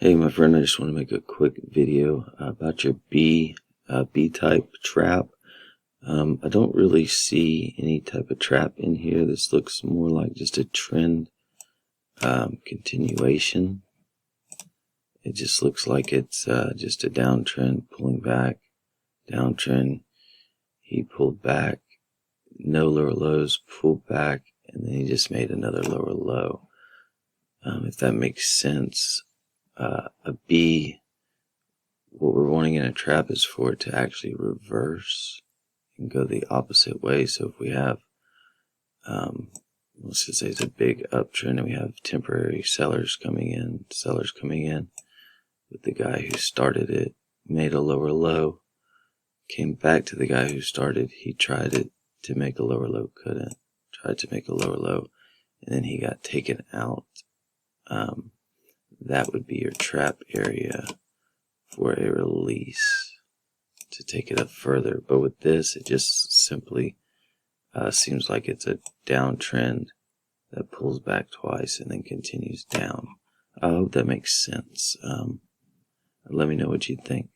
Hey my friend, I just want to make a quick video about your B-type trap. I don't really see any type of trap in here. This looks more like just a trend continuation. It just looks like it's just a downtrend pulling back, downtrend. He pulled back, no lower lows, pulled back, and then he just made another lower low. If that makes sense. A B, what we're wanting in a trap is for it to actually reverse and go the opposite way. So if we have, let's just say it's a big uptrend and we have temporary sellers coming in, with the guy who started it, made a lower low, came back to the guy who started, he tried it to make a lower low, couldn't, tried to make a lower low, and then he got taken out. That would be your trap area for a release to take it up further. But with this, it just simply seems like it's a downtrend that pulls back twice and then continues down. I hope that makes sense. Let me know what you think.